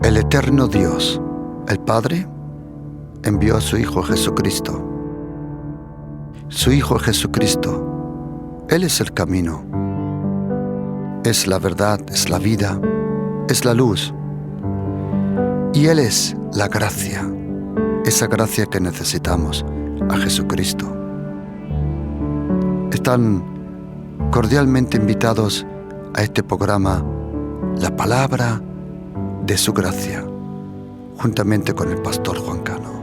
El eterno Dios, el Padre, envió a su Hijo Jesucristo. Su Hijo Jesucristo, Él es el camino, es la verdad, es la vida, es la luz. Y Él es la gracia, esa gracia que necesitamos, a Jesucristo. Están cordialmente invitados a este programa, La Palabra de su Gracia, juntamente con el pastor Juan Cano.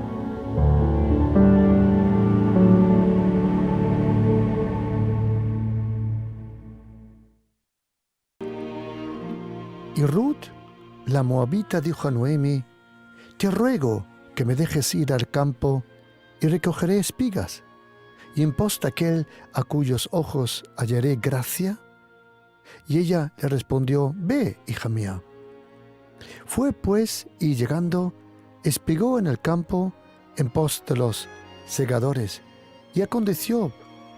Y Ruth, la moabita, dijo a Noemi: te ruego que me dejes ir al campo y recogeré espigas, y en pos de aquel a cuyos ojos hallaré gracia. Y ella le respondió: ve, hija mía. Fue pues, y llegando, espigó en el campo en pos de los segadores, y aconteció,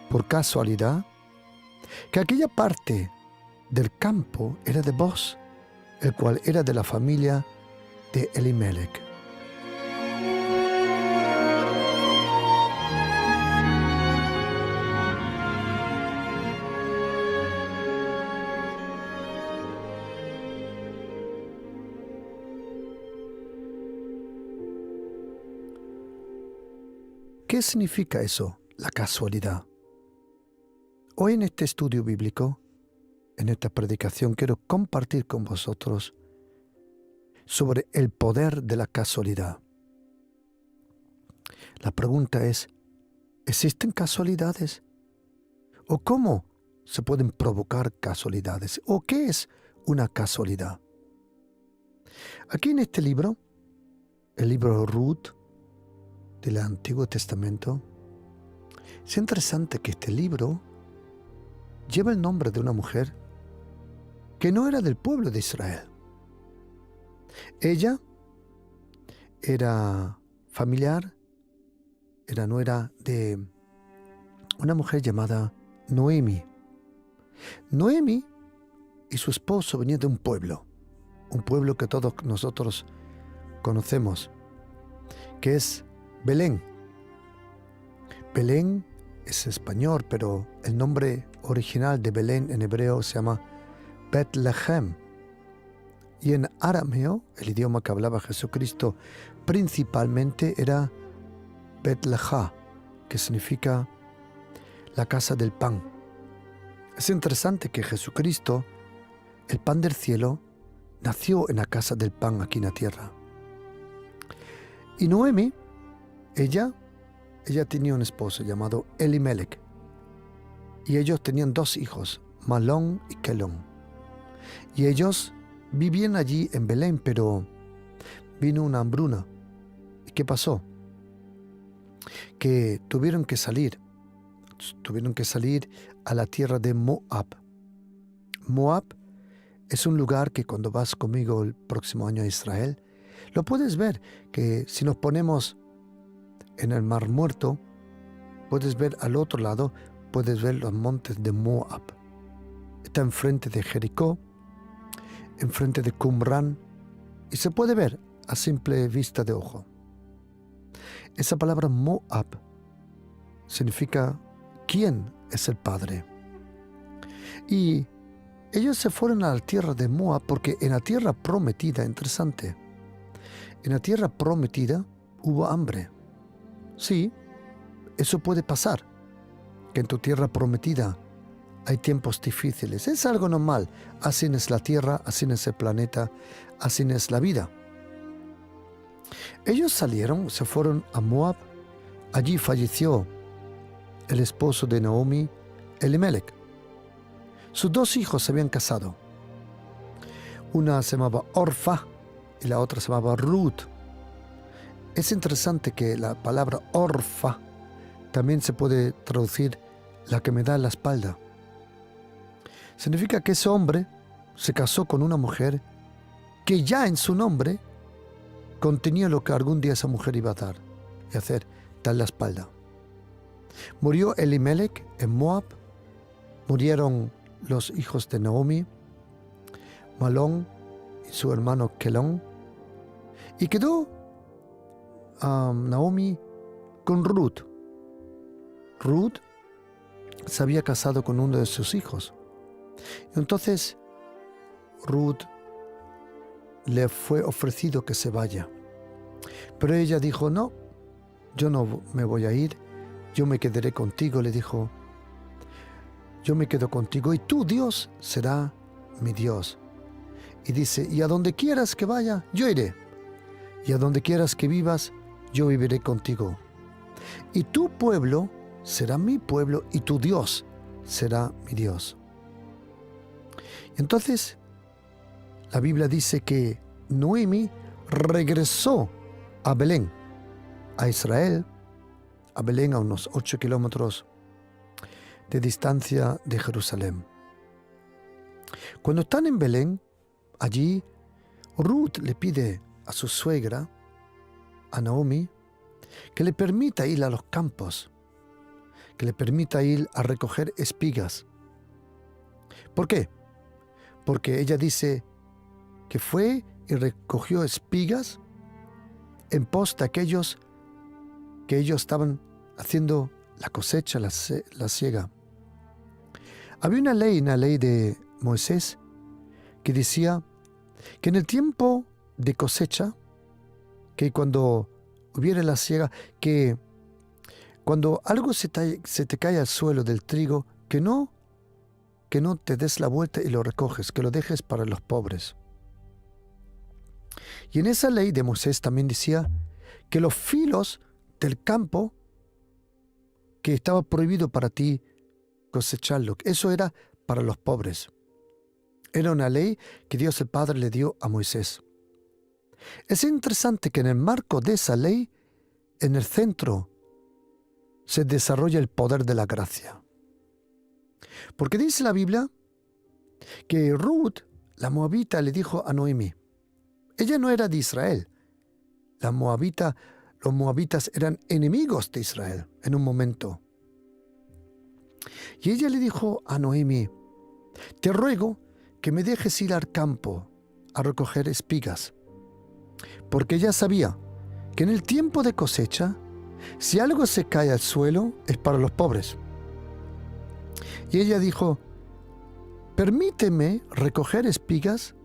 por casualidad, que aquella parte del campo era de Boz, el cual era de la familia de Elimelech. ¿Qué significa eso, la casualidad? Hoy en este estudio bíblico, en esta predicación, quiero compartir con vosotros sobre el poder de la casualidad. La pregunta es: ¿existen casualidades? ¿O cómo se pueden provocar casualidades? ¿O qué es una casualidad? Aquí en este libro, el libro Ruth del Antiguo Testamento, es interesante que este libro lleva el nombre de una mujer que no era del pueblo de Israel. Ella era familiar, era nuera de una mujer llamada Noemi. Noemi y su esposo venían de un pueblo que todos nosotros conocemos, que es Belén. Belén es español, pero el nombre original de Belén en hebreo se llama Betlehem. Y en arameo, el idioma que hablaba Jesucristo principalmente, era Betlehem, que significa la casa del pan. Es interesante que Jesucristo, el pan del cielo, nació en la casa del pan aquí en la tierra. Y Noemi, ella tenía un esposo llamado Elimelech, y ellos tenían 2 hijos, Malón y Kelón. Y ellos vivían allí en Belén, pero vino una hambruna. ¿Y qué pasó? Que tuvieron que salir a la tierra de Moab. Moab es un lugar que cuando vas conmigo el próximo año a Israel, lo puedes ver, que si nos ponemos en el Mar Muerto, puedes ver al otro lado, puedes ver los montes de Moab. Está enfrente de Jericó, enfrente de Qumran, y se puede ver a simple vista de ojo. Esa palabra Moab significa ¿quién es el Padre? Y ellos se fueron a la tierra de Moab porque en la tierra prometida, interesante, en la tierra prometida hubo hambre. Sí, eso puede pasar, que en tu tierra prometida hay tiempos difíciles. Es algo normal. Así es la tierra, así es el planeta, así es la vida. Ellos salieron, se fueron a Moab. Allí falleció el esposo de Naomi, Elimelech. Sus 2 hijos se habían casado. Una se llamaba Orfa y la otra se llamaba Ruth. Es interesante que la palabra Orfa también se puede traducir la que me da la espalda. Significa que ese hombre se casó con una mujer que ya en su nombre contenía lo que algún día esa mujer iba a dar y hacer, dar la espalda. Murió Elimelech en Moab, murieron los hijos de Naomi, Malón y su hermano Kelón, Y quedó Naomi con Ruth. Ruth se había casado con uno de sus hijos. Entonces Ruth le fue ofrecido que se vaya. Pero ella dijo, no, yo no me voy a ir, yo me quedaré contigo, le dijo. Yo me quedo contigo y tú, Dios, será mi Dios. Y dice, y a donde quieras que vaya, yo iré. Y a donde quieras que vivas, yo viviré contigo. Y tu pueblo será mi pueblo y tu Dios será mi Dios. Entonces, la Biblia dice que Noemi regresó a Belén, a Israel, a Belén, a unos 8 kilómetros de distancia de Jerusalén. Cuando están en Belén, allí Ruth le pide a su suegra, a Naomi, que le permita ir a los campos, que le permita ir a recoger espigas. ¿Por qué? Porque ella dice que fue y recogió espigas en pos de aquellos que ellos estaban haciendo la cosecha, la siega. Había una ley de Moisés que decía que en el tiempo de cosecha, que cuando hubiera la siega, que cuando algo se te cae al suelo del trigo, que no te des la vuelta y lo recoges, que lo dejes para los pobres. Y en esa ley de Moisés también decía que los filos del campo, que estaba prohibido para ti cosecharlo, eso era para los pobres. Era una ley que Dios el Padre le dio a Moisés. Es interesante que en el marco de esa ley, en el centro, se desarrolla el poder de la gracia. Porque dice la Biblia que Ruth, la moabita, le dijo a Noemi, ella no era de Israel. Los moabitas eran enemigos de Israel en un momento. Y ella le dijo a Noemi, te ruego que me dejes ir al campo a recoger espigas, porque ella sabía que en el tiempo de cosecha, si algo se cae al suelo, es para los pobres. Y ella dijo, permíteme recoger espigas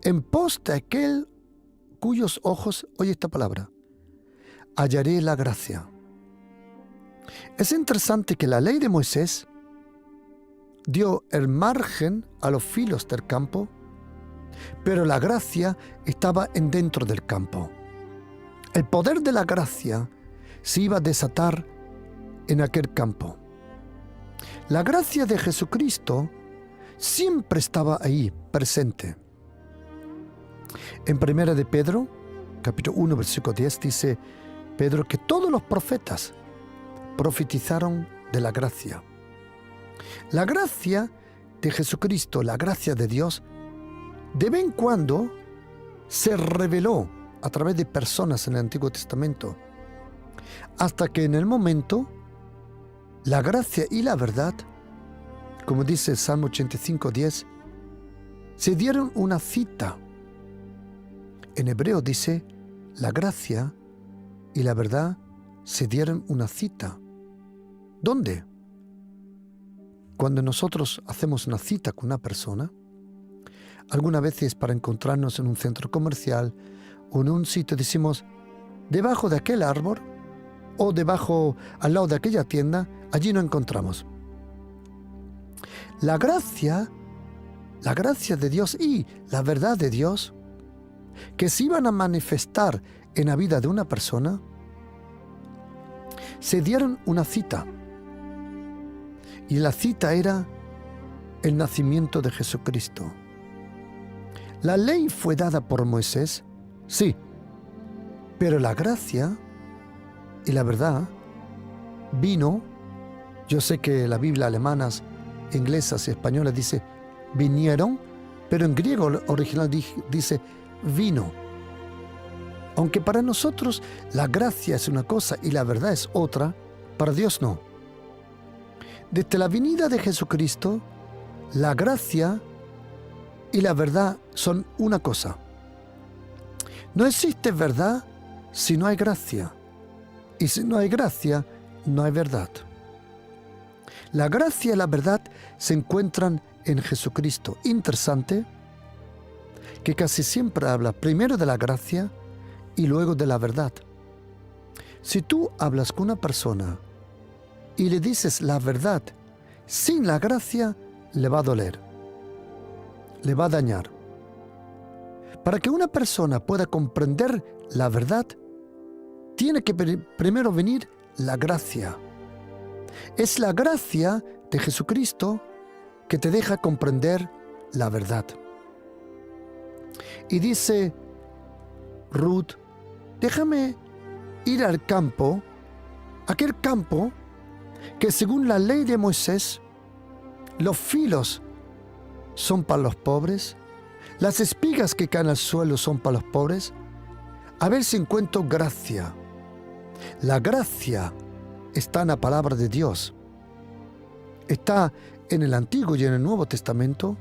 en pos de aquel cuyos ojos, oye esta palabra, hallaré la gracia. Es interesante que la ley de Moisés dio el margen a los filos del campo, pero la gracia estaba en dentro del campo. El poder de la gracia se iba a desatar en aquel campo. La gracia de Jesucristo siempre estaba ahí, presente. En 1 de Pedro, capítulo 1, versículo 10, dice Pedro que todos los profetas profetizaron de la gracia. La gracia de Jesucristo, la gracia de Dios, de vez en cuando se reveló a través de personas en el Antiguo Testamento, hasta que en el momento la gracia y la verdad, como dice el Salmo 85:10, se dieron una cita. En hebreo dice, la gracia y la verdad se dieron una cita. ¿Dónde? Cuando nosotros hacemos una cita con una persona, algunas veces para encontrarnos en un centro comercial o en un sitio, decimos, debajo de aquel árbol o debajo, al lado de aquella tienda, allí nos encontramos. La gracia de Dios y la verdad de Dios, que se iban a manifestar en la vida de una persona, se dieron una cita. Y la cita era el nacimiento de Jesucristo. La ley fue dada por Moisés, sí, pero la gracia y la verdad vino. Yo sé que la Biblia alemanas, inglesas y españolas dice vinieron, pero en griego original dice vino. Aunque para nosotros la gracia es una cosa y la verdad es otra, para Dios no. Desde la venida de Jesucristo, la gracia y la verdad son una cosa. No existe verdad si no hay gracia. Y si no hay gracia, no hay verdad. La gracia y la verdad se encuentran en Jesucristo. Interesante que casi siempre habla primero de la gracia y luego de la verdad. Si tú hablas con una persona y le dices la verdad sin la gracia, le va a doler, le va a dañar. Para que una persona pueda comprender la verdad, tiene que primero venir la gracia. Es la gracia de Jesucristo que te deja comprender la verdad. Y dice Ruth, déjame ir al campo, aquel campo que según la ley de Moisés, los filos son para los pobres, las espigas que caen al suelo son para los pobres, a ver si encuentro gracia. La gracia está en la palabra de Dios. Está en el Antiguo y en el Nuevo Testamento,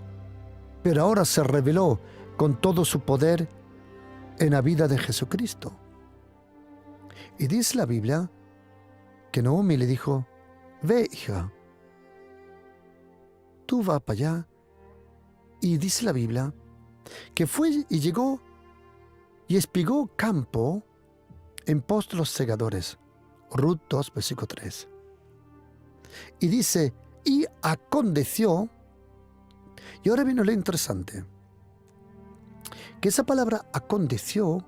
pero ahora se reveló con todo su poder en la vida de Jesucristo. Y dice la Biblia que Naomi le dijo, ve, hija, tú vas para allá. Y dice la Biblia que fue y llegó y espigó campo en pos de los segadores. Ruth 2, versículo 3. Y dice, y aconteció, y ahora viene lo interesante, que esa palabra aconteció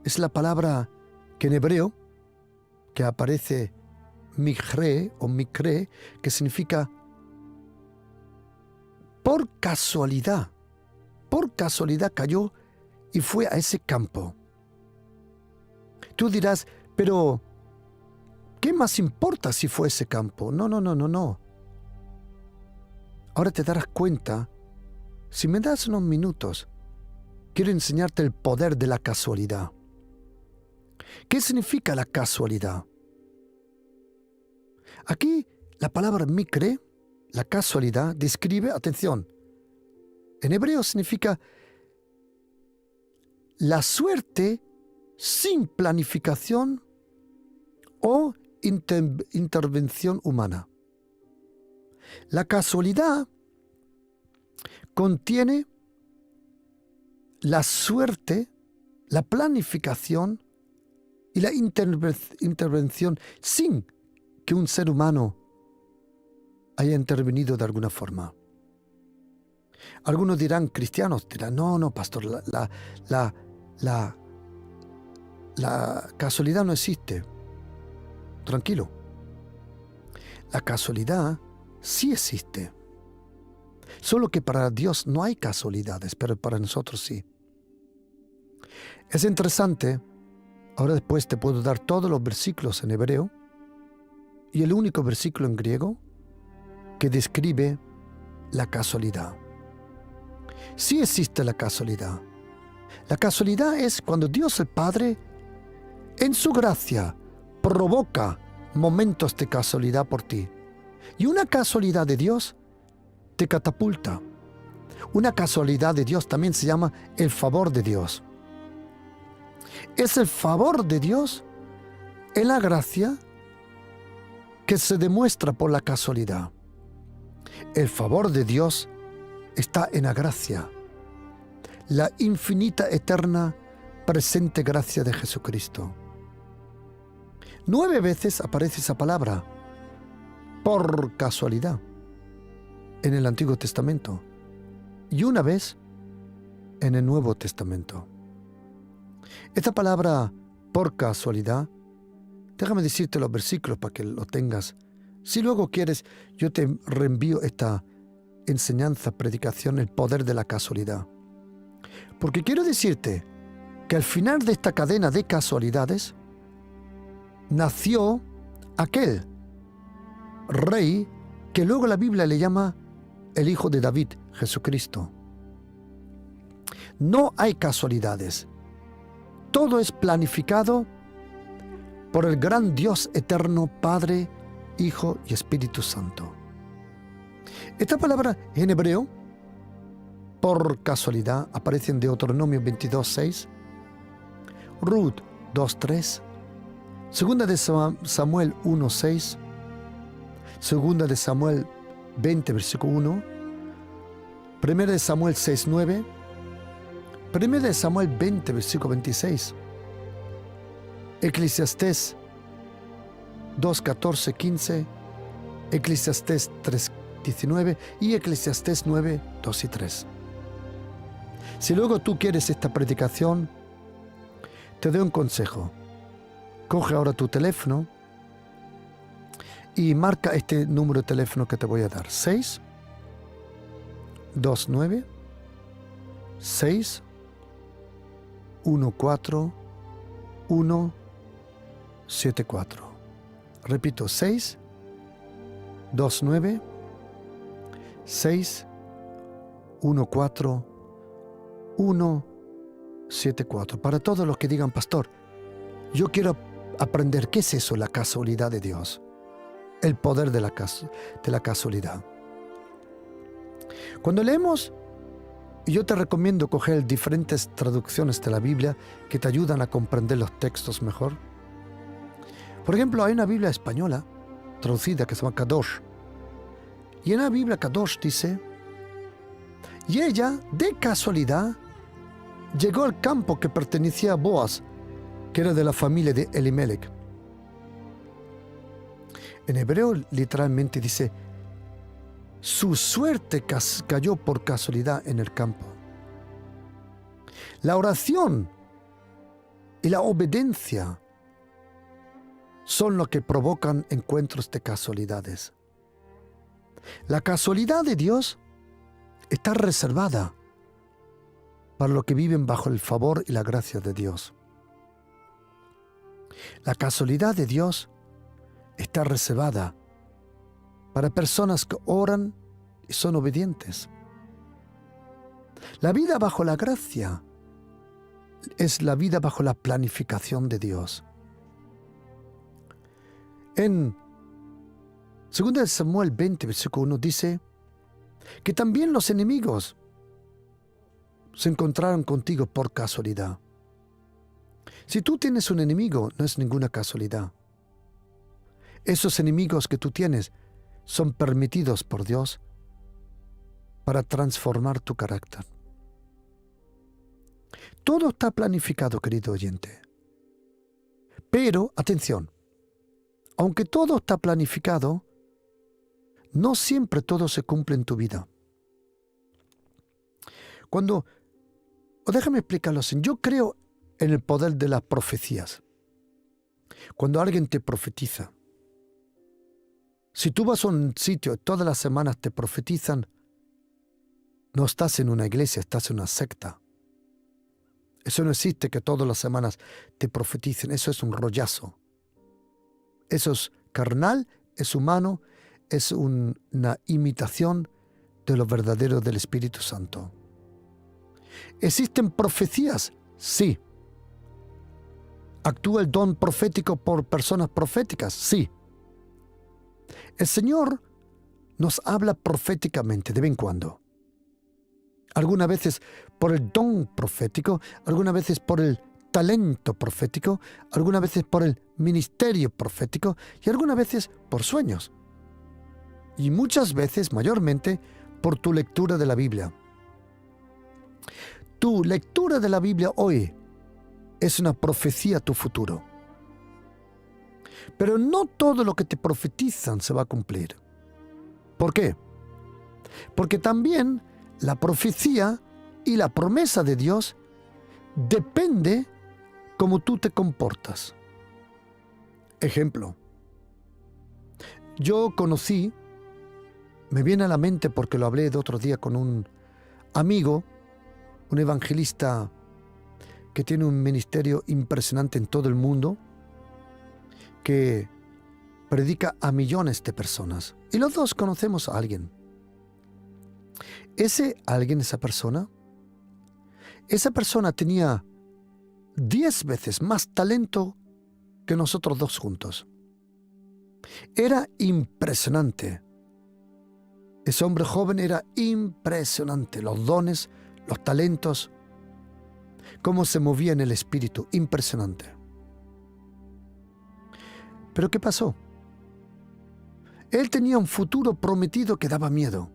es la palabra que en hebreo, que aparece mikre o mikre, que significa por casualidad cayó y fue a ese campo. Tú dirás, pero ¿qué más importa si fue ese campo? No. Ahora te darás cuenta, si me das unos minutos, quiero enseñarte el poder de la casualidad. ¿Qué significa la casualidad? Aquí la palabra mikre, la casualidad, describe, atención, en hebreo significa la suerte sin planificación o intervención humana. La casualidad contiene la suerte, la planificación y la intervención sin que un ser humano haya intervenido de alguna forma. Algunos dirán, cristianos, dirán, no, pastor, la casualidad no existe. Tranquilo. La casualidad sí existe. Solo que para Dios no hay casualidades, pero para nosotros sí. Es interesante, ahora después te puedo dar todos los versículos en hebreo y el único versículo en griego que describe la casualidad. Sí existe la casualidad. La casualidad es cuando Dios el Padre, en su gracia, provoca momentos de casualidad por ti. Y una casualidad de Dios te catapulta. Una casualidad de Dios también se llama el favor de Dios. Es el favor de Dios en la gracia que se demuestra por la casualidad. El favor de Dios está en la gracia, la infinita, eterna, presente gracia de Jesucristo. 9 veces aparece esa palabra, por casualidad, en el Antiguo Testamento, y una vez en el Nuevo Testamento. Esta palabra, por casualidad, déjame decirte los versículos para que lo tengas. Si luego quieres, yo te reenvío esta enseñanza, predicación, el poder de la casualidad. Porque quiero decirte que al final de esta cadena de casualidades, nació aquel rey que luego la Biblia le llama el Hijo de David, Jesucristo. No hay casualidades. Todo es planificado por el gran Dios eterno, Padre, Hijo y Espíritu Santo. Esta palabra en hebreo, por casualidad, aparece en Deuteronomio 22:6, Ruth 2:3, Segunda de Samuel 1:6, Segunda de Samuel 20, versículo 1, Primera de Samuel 6:9, Primera de Samuel 20, versículo 26, Eclesiastés 2:14, 15, Eclesiastés 3:19 y Eclesiastés 9, 2 y 3. Si luego tú quieres esta predicación, te doy un consejo. Coge ahora tu teléfono y marca este número de teléfono que te voy a dar. 629 6 14 174. Repito, 629 6 14 174. Para todos los que digan, pastor, yo quiero aprender qué es eso, la casualidad de Dios, el poder de la casualidad. Cuando leemos, yo te recomiendo coger diferentes traducciones de la Biblia que te ayudan a comprender los textos mejor. Por ejemplo, hay una Biblia española traducida que se llama Kadosh, y en la Biblia Kadosh dice: y ella, de casualidad, llegó al campo que pertenecía a Boaz, que era de la familia de Elimelech. En hebreo literalmente dice: su suerte cayó por casualidad en el campo. La oración y la obediencia son lo que provocan encuentros de casualidades. La casualidad de Dios está reservada para los que viven bajo el favor y la gracia de Dios. La casualidad de Dios está reservada para personas que oran y son obedientes. La vida bajo la gracia es la vida bajo la planificación de Dios. En 2 Samuel 20, versículo 1 dice que también los enemigos se encontraron contigo por casualidad. Si tú tienes un enemigo, no es ninguna casualidad. Esos enemigos que tú tienes son permitidos por Dios para transformar tu carácter. Todo está planificado, querido oyente. Pero, atención, aunque todo está planificado, no siempre todo se cumple en tu vida. Déjame explicarlo así. Yo creo en el poder de las profecías. Cuando alguien te profetiza, si tú vas a un sitio y todas las semanas te profetizan, no estás en una iglesia, estás en una secta. Eso no existe, que todas las semanas te profeticen. Eso es un rollazo. Eso es carnal, es humano, es una imitación de lo verdadero del Espíritu Santo. ¿Existen profecías? Sí. ¿Actúa el don profético por personas proféticas? Sí. El Señor nos habla proféticamente de vez en cuando. Algunas veces por el don profético, algunas veces por el talento profético, algunas veces por el ministerio profético y algunas veces por sueños. Y muchas veces, mayormente, por tu lectura de la Biblia. Tu lectura de la Biblia hoy es una profecía a tu futuro. Pero no todo lo que te profetizan se va a cumplir. ¿Por qué? Porque también la profecía y la promesa de Dios depende cómo tú te comportas. Ejemplo. Yo conocí, me viene a la mente porque lo hablé de otro día con un amigo, un evangelista que tiene un ministerio impresionante en todo el mundo, que predica a millones de personas. Y los dos conocemos a alguien. Esa persona tenía 10 veces más talento que nosotros dos juntos. Era impresionante. Ese hombre joven era impresionante. Los dones, los talentos. cómo se movía en el espíritu, impresionante. Pero ¿qué pasó? Él tenía un futuro prometido que daba miedo,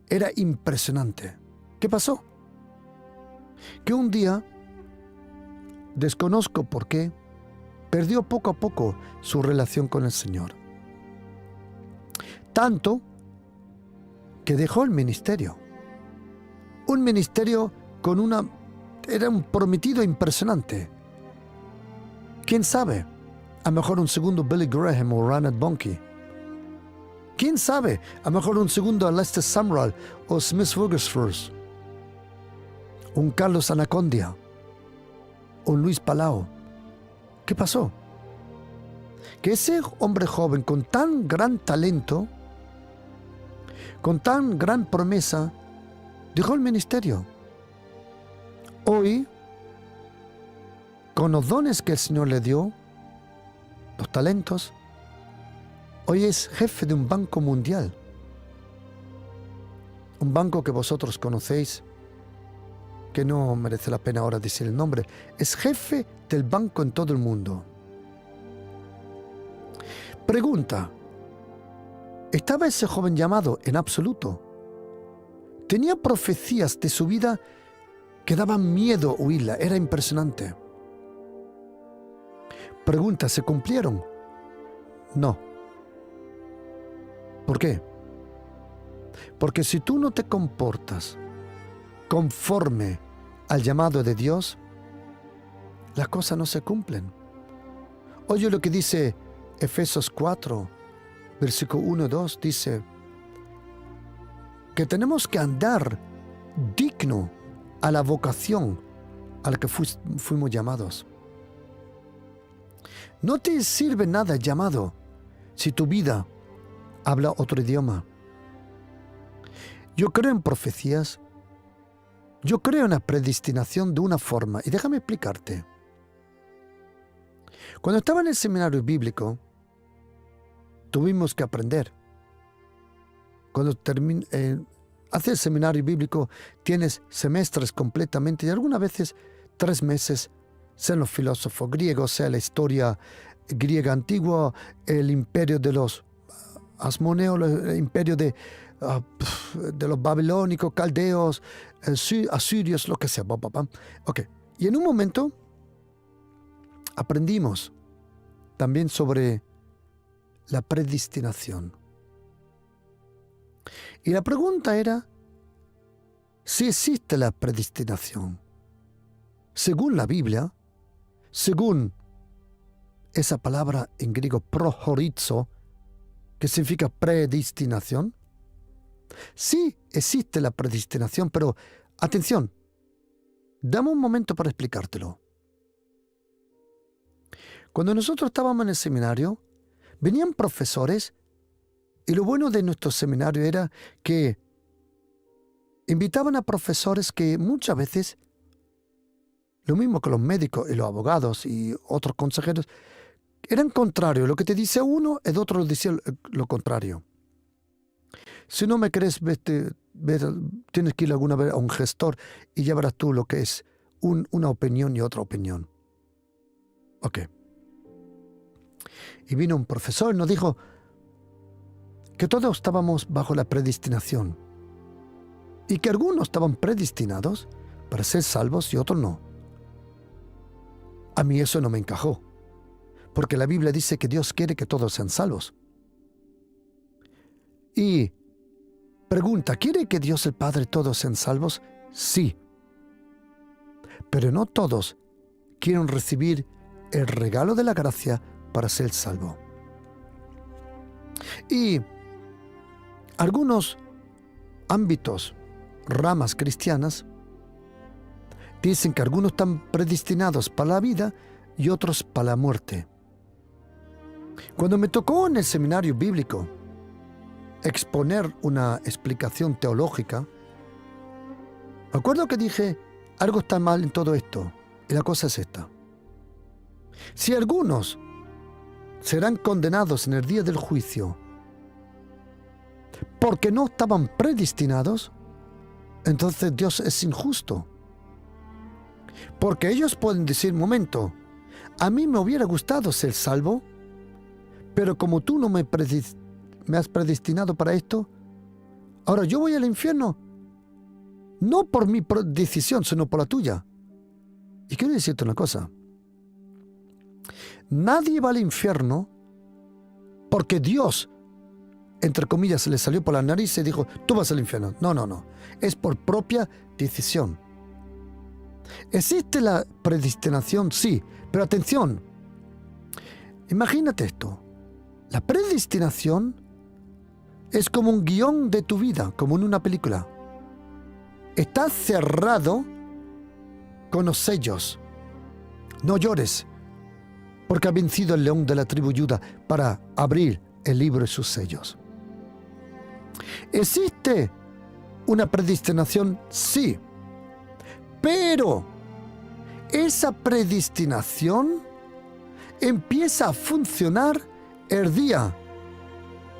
era impresionante. ¿Qué pasó? Que un día, desconozco por qué, perdió poco a poco su relación con el Señor. Tanto que dejó el ministerio. Un ministerio era un prometido impresionante. ¿Quién sabe? A lo mejor un segundo Billy Graham o Reinhard Bonnke. ¿Quién sabe? A lo mejor un segundo Lester Sumrall o Smith Wigglesworth. Un Carlos Anacondia. Un Luis Palau. ¿Qué pasó? Que ese hombre joven con tan gran talento, con tan gran promesa, dejó el ministerio. Hoy, con los dones que el Señor le dio, los talentos, hoy es jefe de un banco mundial. Un banco que vosotros conocéis, que no merece la pena ahora decir el nombre. Es jefe del banco en todo el mundo. Pregunta: ¿estaba ese joven llamado en absoluto? Tenía profecías de su vida que daban miedo oírla, era impresionante. Pregunta: ¿se cumplieron? No. ¿Por qué? Porque si tú no te comportas conforme al llamado de Dios, las cosas no se cumplen. Oye lo que dice Efesios 4, versículo 1 y 2, dice que tenemos que andar digno a la vocación a la que fuimos llamados. No te sirve nada el llamado si tu vida habla otro idioma. Yo creo en profecías. Yo creo en la predestinación de una forma. Y déjame explicarte. Cuando estaba en el seminario bíblico, tuvimos que aprender. Cuando haces el seminario bíblico, tienes semestres completamente y algunas veces 3 meses, sean los filósofos griegos, sea la historia griega antigua, el imperio de los asmoneos, el imperio de los babilónicos, caldeos, asirios, lo que sea. Okay. Y en un momento aprendimos también sobre la predestinación. Y la pregunta era si existe la predestinación. Según la Biblia, según esa palabra en griego prohorizo, que significa predestinación, sí existe la predestinación, pero atención, dame un momento para explicártelo. Cuando nosotros estábamos en el seminario, venían profesores y lo bueno de nuestro seminario era que invitaban a profesores que muchas veces, lo mismo que los médicos y los abogados y otros consejeros, eran contrarios. Lo que te dice uno, el otro dice lo contrario. Si no me crees, tienes que ir alguna vez a un gestor y ya verás tú lo que es una opinión y otra opinión. Ok. Y vino un profesor y nos dijo que todos estábamos bajo la predestinación y que algunos estaban predestinados para ser salvos y otros no. A mí eso no me encajó, porque la Biblia dice que Dios quiere que todos sean salvos. Y pregunta, ¿quiere que Dios el Padre todos sean salvos? Sí. Pero no todos quieren recibir el regalo de la gracia para ser salvo. Y algunos ámbitos, ramas cristianas, dicen que algunos están predestinados para la vida y otros para la muerte. Cuando me tocó en el seminario bíblico exponer una explicación teológica, me acuerdo que dije, algo está mal en todo esto, y la cosa es esta. Si algunos serán condenados en el día del juicio porque no estaban predestinados, entonces Dios es injusto. Porque ellos pueden decir, momento, a mí me hubiera gustado ser salvo, pero como tú no me has predestinado para esto, ahora yo voy al infierno, no por mi decisión, sino por la tuya. Y quiero decirte una cosa. Nadie va al infierno porque Dios, entre comillas, se le salió por la nariz y dijo, tú vas al infierno. No, no, no. Es por propia decisión. ¿Existe la predestinación? Sí. Pero atención. Imagínate esto. La predestinación es como un guión de tu vida, como en una película. Está cerrado con los sellos. No llores, porque ha vencido el león de la tribu Judá para abrir el libro y sus sellos. ¿Existe una predestinación? Sí. Pero esa predestinación empieza a funcionar el día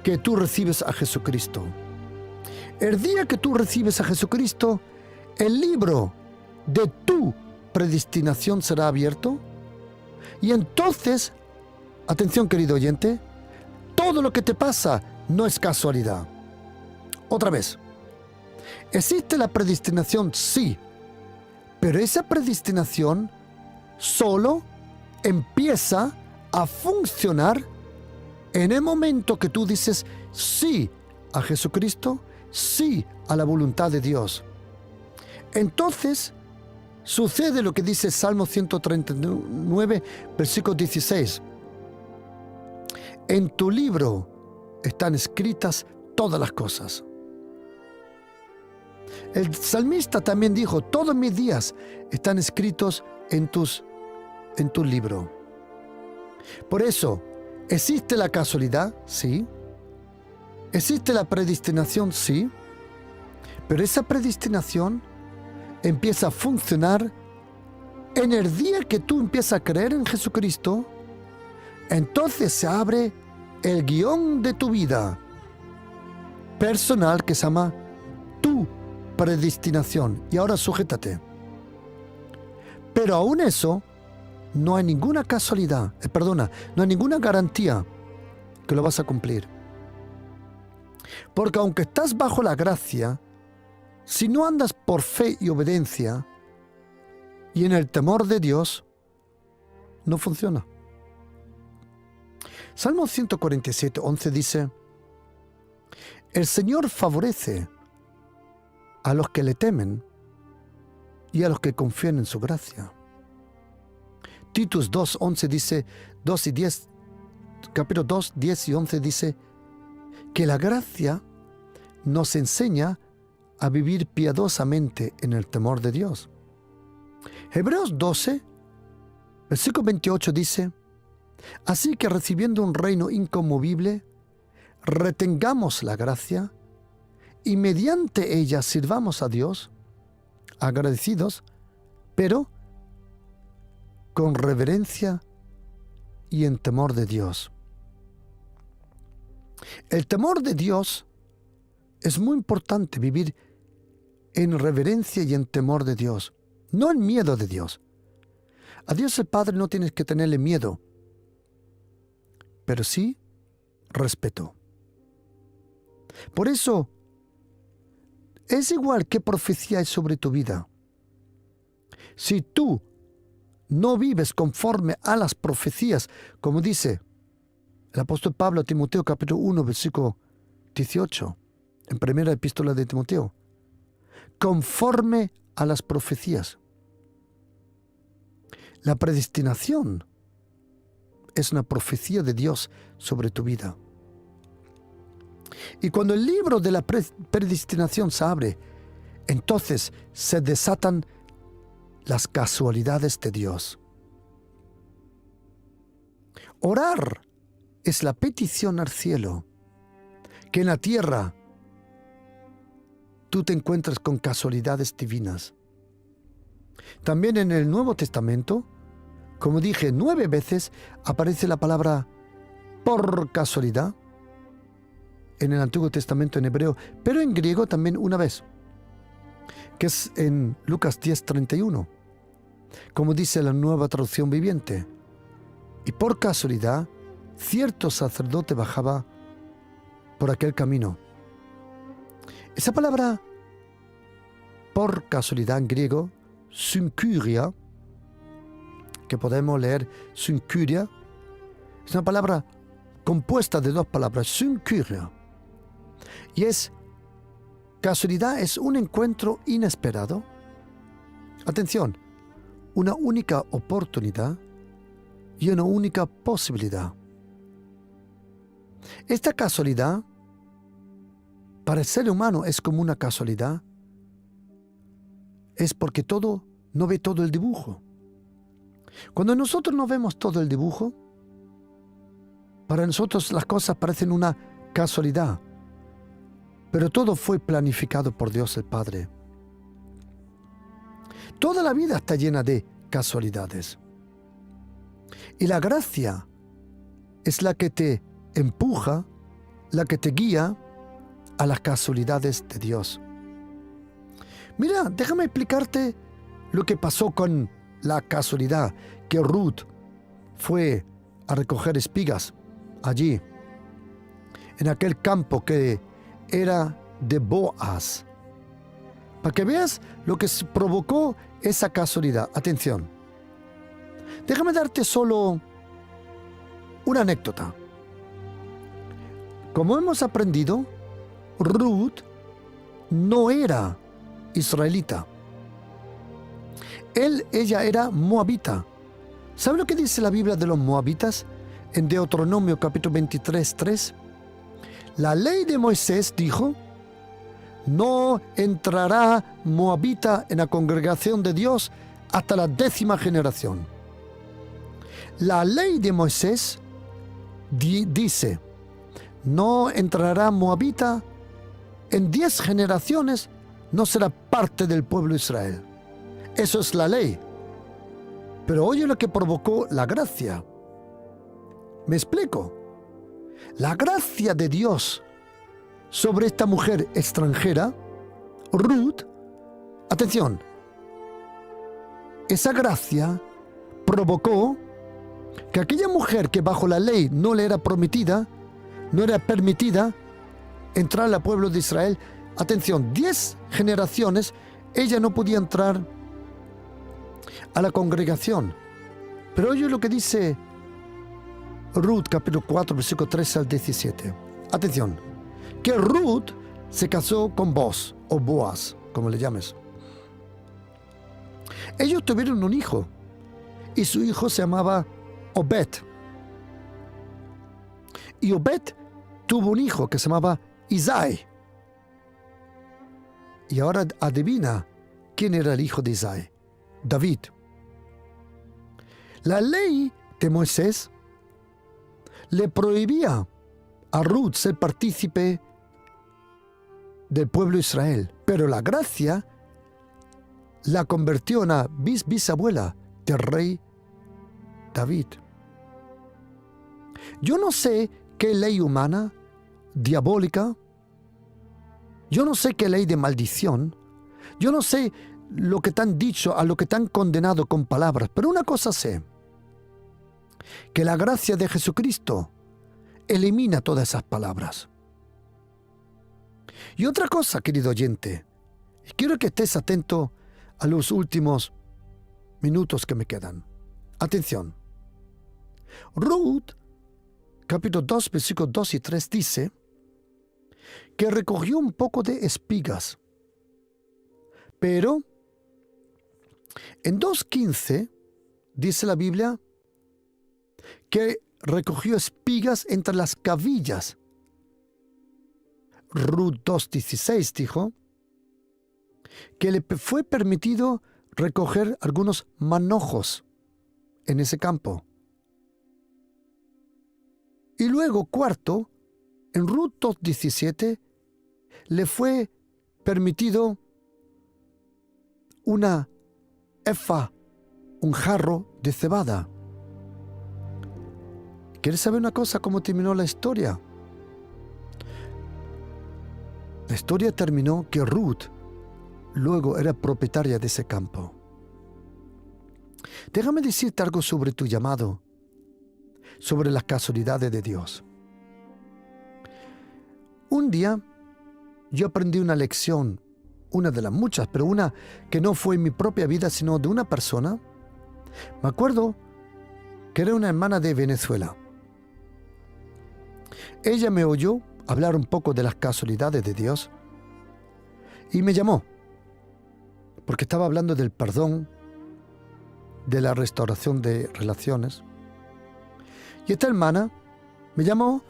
que tú recibes a Jesucristo. El día que tú recibes a Jesucristo, el libro de tu predestinación será abierto. Y entonces, atención querido oyente, todo lo que te pasa no es casualidad. Otra vez, ¿existe la predestinación? Sí. Pero esa predestinación solo empieza a funcionar en el momento que tú dices sí a Jesucristo, sí a la voluntad de Dios. Entonces sucede lo que dice Salmo 139, versículo 16. En tu libro están escritas todas las cosas. El salmista también dijo, todos mis días están escritos en tu libro. Por eso, ¿existe la casualidad? Sí. ¿Existe la predestinación? Sí. Pero esa predestinación empieza a funcionar en el día que tú empiezas a creer en Jesucristo. Entonces se abre el guión de tu vida personal que se llama tu predestinación. Y ahora sujétate. Pero aún eso, no hay ninguna casualidad, no hay ninguna garantía que lo vas a cumplir. Porque aunque estás bajo la gracia, si no andas por fe y obediencia y en el temor de Dios, no funciona. Salmo 147, 11 dice, el Señor favorece a los que le temen y a los que confían en su gracia. Titus 2, 11 dice, capítulo 2, 10 y 11 dice, que la gracia nos enseña a vivir piadosamente en el temor de Dios. Hebreos 12, versículo 28 dice, así que recibiendo un reino inconmovible, retengamos la gracia y mediante ella sirvamos a Dios, agradecidos, pero con reverencia y en temor de Dios. El temor de Dios es muy importante, vivir en reverencia y en temor de Dios, no en miedo de Dios. A Dios el Padre no tienes que tenerle miedo, pero sí respeto. Por eso, es igual qué profecía hay sobre tu vida. Si tú no vives conforme a las profecías, como dice el apóstol Pablo a Timoteo, capítulo 1, versículo 18, en primera epístola de Timoteo, conforme a las profecías. La predestinación es una profecía de Dios sobre tu vida. Y cuando el libro de la predestinación se abre, entonces se desatan las casualidades de Dios. Orar es la petición al cielo, que en la tierra tú te encuentras con casualidades divinas. También en el Nuevo Testamento, como dije, 9 veces aparece la palabra por casualidad. En el Antiguo Testamento en hebreo, pero en griego también una vez, que es en Lucas 10:31. como dice la Nueva Traducción Viviente. Y por casualidad, cierto sacerdote bajaba por aquel camino. Esa palabra, por casualidad en griego, synkyria, que podemos leer synkyria, es una palabra compuesta de dos palabras, synkyria. Y casualidad es un encuentro inesperado. Atención, una única oportunidad y una única posibilidad. Esta casualidad, para el ser humano es como una casualidad, es porque no ve todo el dibujo. Cuando nosotros no vemos todo el dibujo, para nosotros las cosas parecen una casualidad, pero todo fue planificado por Dios el Padre. Toda la vida está llena de casualidades. Y la gracia es la que te empuja, la que te guía a las casualidades de Dios. Mira, déjame explicarte lo que pasó con la casualidad, que Ruth fue a recoger espigas allí, en aquel campo que era de Boaz. Para que veas lo que provocó esa casualidad. Atención. Déjame darte solo una anécdota. Como hemos aprendido, Ruth no era israelita. Ella era moabita. ¿Sabe lo que dice la Biblia de los moabitas? En Deuteronomio capítulo 23, 3. La ley de Moisés dijo: no entrará moabita en la congregación de Dios hasta la 10ª generación. La ley de Moisés dice: no entrará moabita, en 10 generaciones no será parte del pueblo de Israel. Eso es la ley. Pero oye lo que provocó la gracia. ¿Me explico? La gracia de Dios sobre esta mujer extranjera, Ruth, atención, esa gracia provocó que aquella mujer que bajo la ley no le era permitida entrar al pueblo de Israel, atención, 10 generaciones, ella no podía entrar a la congregación. Pero oye lo que dice Ruth, capítulo 4, versículo 13 al 17. Atención, que Ruth se casó con Boaz, o Boaz, como le llames. Ellos tuvieron un hijo, y su hijo se llamaba Obed. Y Obed tuvo un hijo que se llamaba Isaí. Y ahora adivina quién era el hijo de Isaí: David. La ley de Moisés le prohibía a Ruth ser partícipe del pueblo de Israel, pero la gracia la convirtió en la bisabuela del rey David. Yo no sé qué ley humana, diabólica, yo no sé qué ley de maldición, yo no sé lo que te han dicho, a lo que te han condenado con palabras, pero una cosa sé: que la gracia de Jesucristo elimina todas esas palabras. Y otra cosa, querido oyente, y quiero que estés atento a los últimos minutos que me quedan. Atención. Ruth, capítulo 2, versículos 2 y 3 dice que recogió un poco de espigas. Pero en 2:15 dice la Biblia que recogió espigas entre las cavillas. Ruth 2:16 dijo que le fue permitido recoger algunos manojos en ese campo. Y luego, cuarto, en Ruth 2:17 le fue permitido una efa, un jarro de cebada. ¿Quieres saber una cosa? ¿Cómo terminó la historia? La historia terminó que Ruth luego era propietaria de ese campo. Déjame decirte algo sobre tu llamado, sobre las casualidades de Dios. Un día yo aprendí una lección, una de las muchas, pero una que no fue en mi propia vida, sino de una persona. Me acuerdo que era una hermana de Venezuela. Ella me oyó hablar un poco de las casualidades de Dios y me llamó, porque estaba hablando del perdón, de la restauración de relaciones. Y esta hermana me llamó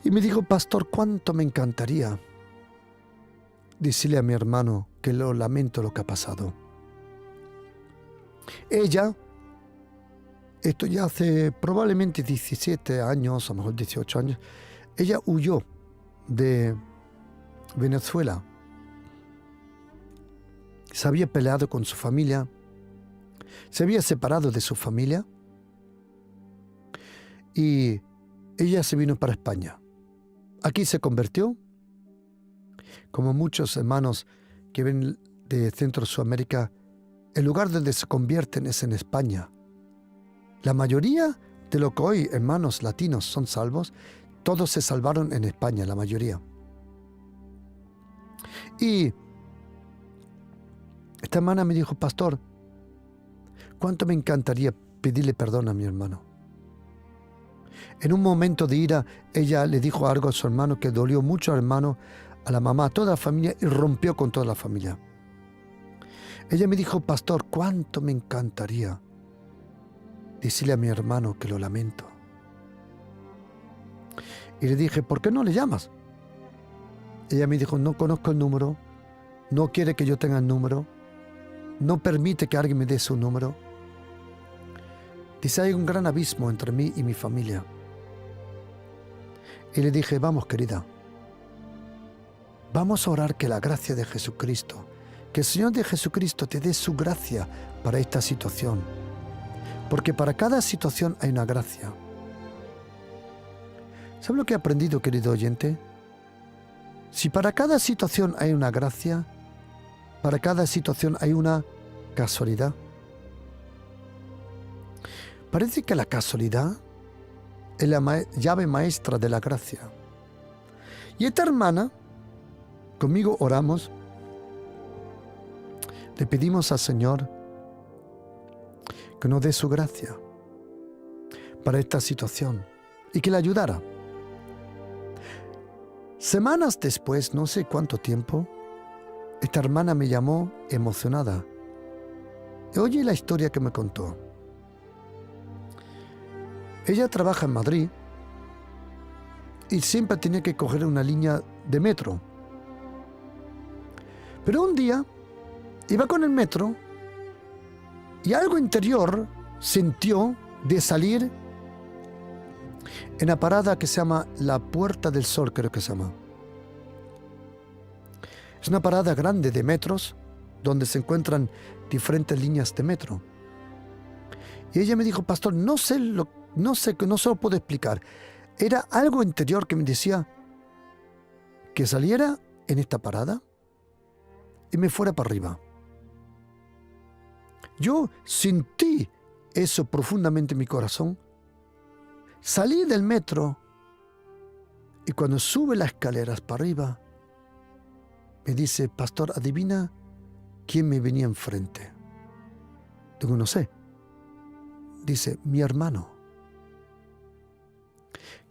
y me dijo: pastor, cuánto me encantaría decirle a mi hermano que lo lamento lo que ha pasado. Ella, esto ya hace probablemente 17 años, a lo mejor 18 años, ella huyó de Venezuela. Se había peleado con su familia, se había separado de su familia y ella se vino para España. Aquí se convirtió, como muchos hermanos que ven de Centro Sudamérica, el lugar donde se convierten es en España. La mayoría de lo que hoy hermanos latinos son salvos, todos se salvaron en España, la mayoría. Y esta hermana me dijo: pastor, cuánto me encantaría pedirle perdón a mi hermano. En un momento de ira, ella le dijo algo a su hermano que dolió mucho al hermano, a la mamá, a toda la familia, y rompió con toda la familia. Ella me dijo: pastor, cuánto me encantaría decirle a mi hermano que lo lamento. Y le dije: ¿por qué no le llamas? Ella me dijo: no conozco el número, no quiere que yo tenga el número, no permite que alguien me dé su número. Dice: hay un gran abismo entre mí y mi familia. Y le dije: vamos, querida, vamos a orar que la gracia de Jesucristo, que el Señor de Jesucristo te dé su gracia para esta situación. Porque para cada situación hay una gracia. ¿Sabes lo que he aprendido, querido oyente? Si para cada situación hay una gracia, para cada situación hay una casualidad. Parece que la casualidad es la llave maestra de la gracia. Y esta hermana, conmigo oramos, le pedimos al Señor que nos dé su gracia para esta situación y que la ayudara. Semanas después, no sé cuánto tiempo, esta hermana me llamó emocionada. Oye la historia que me contó. Ella trabaja en Madrid y siempre tenía que coger una línea de metro. Pero un día iba con el metro y algo interior sintió de salir en la parada que se llama la Puerta del Sol, creo que se llama. Es una parada grande de metros donde se encuentran diferentes líneas de metro. Y ella me dijo: pastor, no se lo puedo explicar. Era algo interior que me decía que saliera en esta parada y me fuera para arriba. Yo sentí eso profundamente en mi corazón. Salí del metro y cuando sube las escaleras para arriba, me dice: pastor, adivina quién me venía enfrente. Digo: no sé. Dice: mi hermano,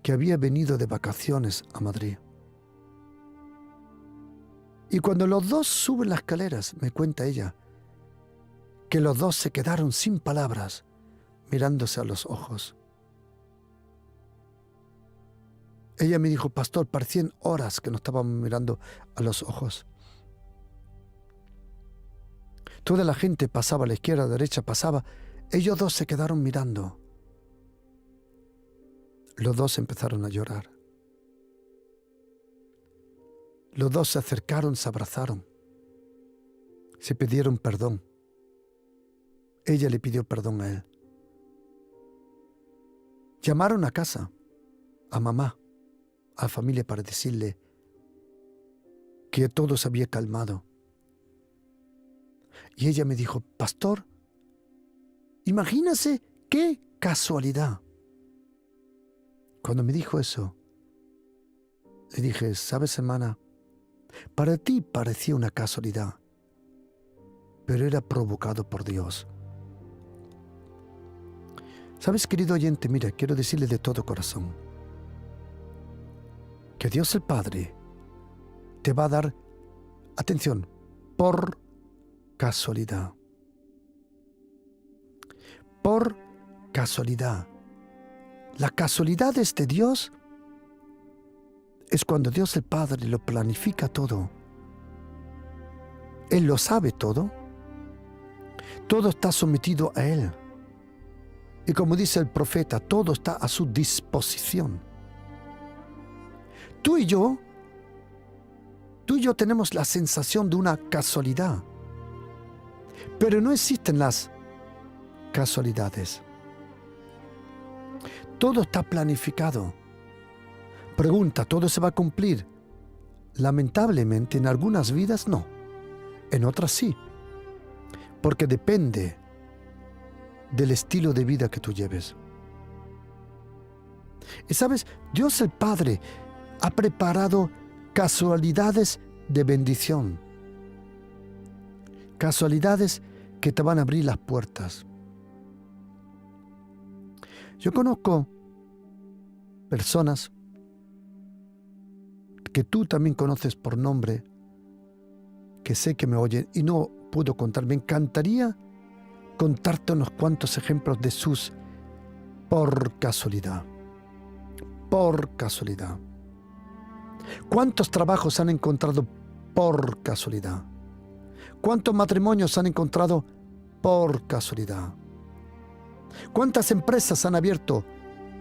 que había venido de vacaciones a Madrid. Y cuando los dos suben las escaleras, me cuenta ella, que los dos se quedaron sin palabras, mirándose a los ojos. Ella me dijo: pastor, parecían horas que nos estábamos mirando a los ojos. Toda la gente pasaba a la izquierda, a la derecha, pasaba. Ellos dos se quedaron mirando. Los dos empezaron a llorar. Los dos se acercaron, se abrazaron. Se pidieron perdón. Ella le pidió perdón a él. Llamaron a casa, a mamá, a la familia, para decirle que todo se había calmado. Y ella me dijo: pastor, Imagínese qué casualidad. Cuando me dijo eso, le dije, ¿sabes, hermana? Para ti parecía una casualidad, pero era provocado por Dios. ¿Sabes, querido oyente? Mira, quiero decirle de todo corazón que Dios el Padre te va a dar, atención, por casualidad. Por casualidad. La casualidad de Dios es cuando Dios el Padre lo planifica todo. Él lo sabe todo. Todo está sometido a Él. Y como dice el profeta, todo está a su disposición. Tú y yo tenemos la sensación de una casualidad. Pero no existen las casualidades. Todo está planificado. Pregunta, ¿todo se va a cumplir? Lamentablemente, en algunas vidas no. En otras sí. Porque depende del estilo de vida que tú lleves. Y sabes, Dios el Padre ha preparado casualidades de bendición. Casualidades que te van a abrir las puertas. Yo conozco personas que tú también conoces por nombre, que sé que me oyen y no puedo contar. Me encantaría contarte unos cuantos ejemplos de sus por casualidad. Por casualidad. ¿Cuántos trabajos han encontrado por casualidad? ¿Cuántos matrimonios han encontrado por casualidad? ¿Cuántas empresas han abierto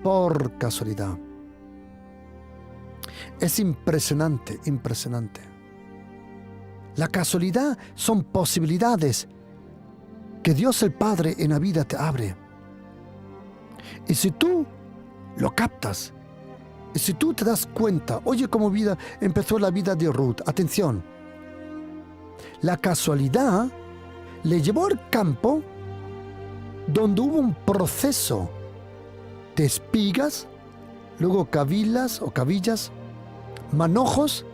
por casualidad? Es impresionante, impresionante. La casualidad son posibilidades que Dios el Padre en la vida te abre. Y si tú lo captas, y si tú te das cuenta, oye cómo empezó la vida de Ruth. Atención, la casualidad le llevó al campo donde hubo un proceso de espigas, luego cavillas, manojos,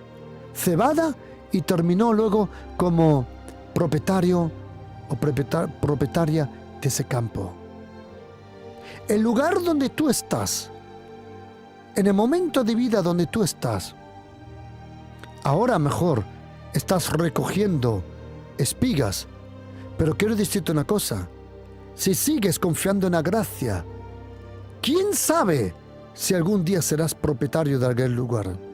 cebada, y terminó luego como propietario o propietaria de ese campo. El lugar donde tú estás, en el momento de vida donde tú estás, ahora mejor estás recogiendo espigas, pero quiero decirte una cosa, si sigues confiando en la gracia, ¿quién sabe si algún día serás propietario de aquel lugar?